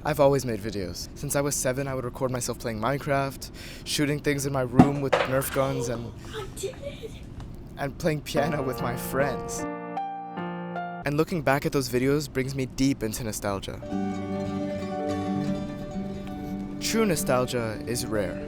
I've always made videos. Since I was 7, I would record myself playing Minecraft, shooting things in my room with Nerf guns, and playing piano with my friends. And looking back at those videos brings me deep into nostalgia. True nostalgia is rare.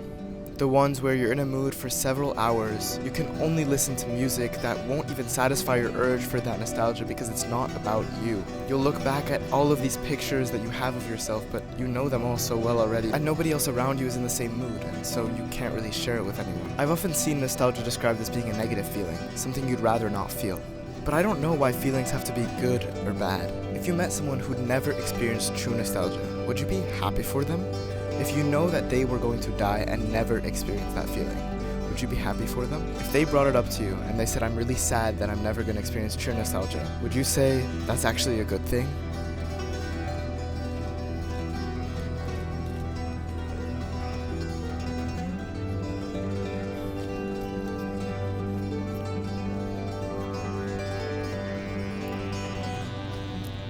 The ones where you're in a mood for several hours, you can only listen to music that won't even satisfy your urge for that nostalgia because it's not about you. You'll look back at all of these pictures that you have of yourself, but you know them all so well already, and nobody else around you is in the same mood, and so you can't really share it with anyone. I've often seen nostalgia described as being a negative feeling, something you'd rather not feel. But I don't know why feelings have to be good or bad. If you met someone who'd never experienced true nostalgia, would you be happy for them? If you know that they were going to die and never experience that feeling, would you be happy for them? If they brought it up to you and they said, I'm really sad that I'm never going to experience true nostalgia, would you say that's actually a good thing?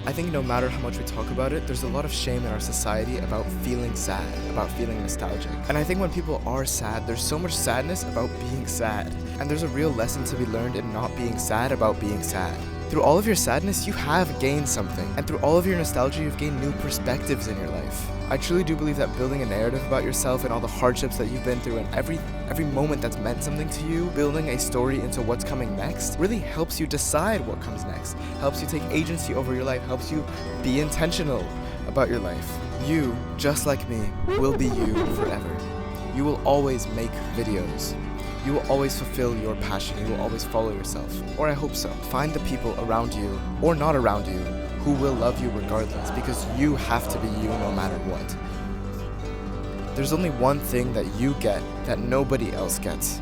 I think no matter how much we talk about it, there's a lot of shame in our society about feeling sad, about feeling nostalgic. And I think when people are sad, there's so much sadness about being sad. And there's a real lesson to be learned in not being sad about being sad. Through all of your sadness, you have gained something. And through all of your nostalgia, you've gained new perspectives in your life. I truly do believe that building a narrative about yourself and all the hardships that you've been through and every moment that's meant something to you, building a story into what's coming next, really helps you decide what comes next, helps you take agency over your life, helps you be intentional about your life. You, just like me, will be you forever. You will always make videos. You will always fulfill your passion. You will always follow yourself. Or I hope so. Find the people around you, or not around you, who will love you regardless, because you have to be you no matter what. There's only one thing that you get that nobody else gets,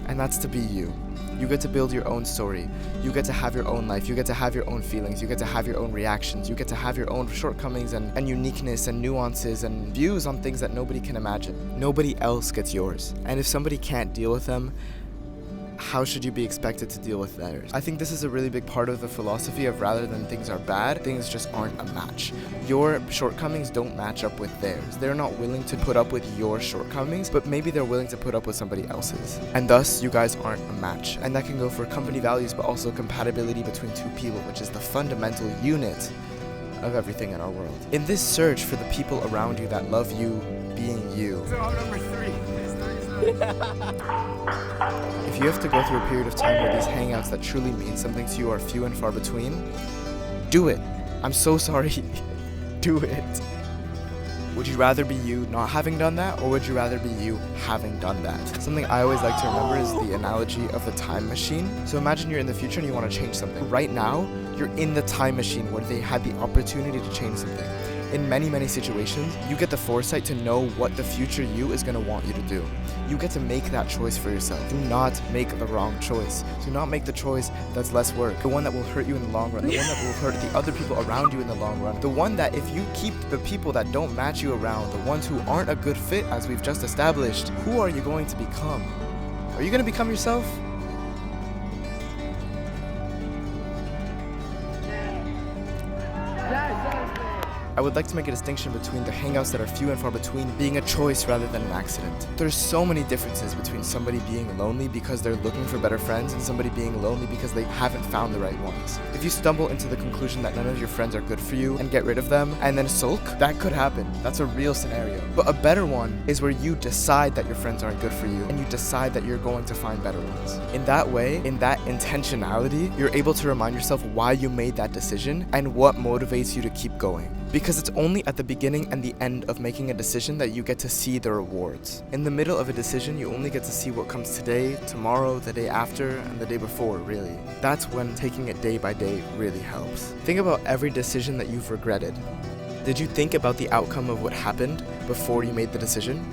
and that's to be you. You get to build your own story. You get to have your own life. You get to have your own feelings. You get to have your own reactions. You get to have your own shortcomings and uniqueness and nuances and views on things that nobody can imagine. Nobody else gets yours. And if somebody can't deal with them, how should you be expected to deal with theirs? I think this is a really big part of the philosophy of rather than things are bad, things just aren't a match. Your shortcomings don't match up with theirs. They're not willing to put up with your shortcomings, but maybe they're willing to put up with somebody else's. And thus, you guys aren't a match. And that can go for company values, but also compatibility between two people, which is the fundamental unit of everything in our world. In this search for the people around you that love you being you, if you have to go through a period of time where these hangouts that truly mean something to you are few and far between, do it. I'm so sorry. Do it. Would you rather be you not having done that, or would you rather be you having done that? Something I always like to remember is the analogy of the time machine. So imagine you're in the future and you want to change something. Right now, you're in the time machine where they had the opportunity to change something. In many, many situations, you get the foresight to know what the future you is going to want you to do. You get to make that choice for yourself. Do not make the wrong choice. Do not make the choice that's less work. The one that will hurt you in the long run. The one that will hurt the other people around you in the long run. The one that if you keep the people that don't match you around, the ones who aren't a good fit, as we've just established, who are you going to become? Are you going to become yourself? I would like to make a distinction between the hangouts that are few and far between being a choice rather than an accident. There's so many differences between somebody being lonely because they're looking for better friends and somebody being lonely because they haven't found the right ones. If you stumble into the conclusion that none of your friends are good for you and get rid of them and then sulk, that could happen. That's a real scenario. But a better one is where you decide that your friends aren't good for you and you decide that you're going to find better ones. In that way, in that intentionality, you're able to remind yourself why you made that decision and what motivates you to keep going. Because it's only at the beginning and the end of making a decision that you get to see the rewards. In the middle of a decision, you only get to see what comes today, tomorrow, the day after, and the day before, really. That's when taking it day by day really helps. Think about every decision that you've regretted. Did you think about the outcome of what happened before you made the decision?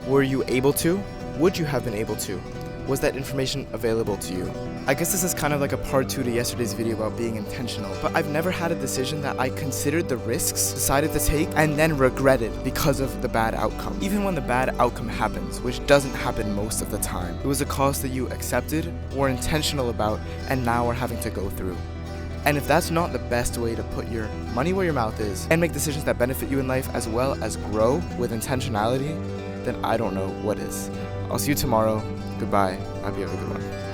Were you able to? Would you have been able to? Was that information available to you? I guess this is kind of like a part 2 to yesterday's video about being intentional, but I've never had a decision that I considered the risks, decided to take, and then regretted because of the bad outcome. Even when the bad outcome happens, which doesn't happen most of the time, it was a cost that you accepted, were intentional about, and now are having to go through. And if that's not the best way to put your money where your mouth is and make decisions that benefit you in life as well as grow with intentionality, then I don't know what is. I'll see you tomorrow. Goodbye. I hope you have a good one.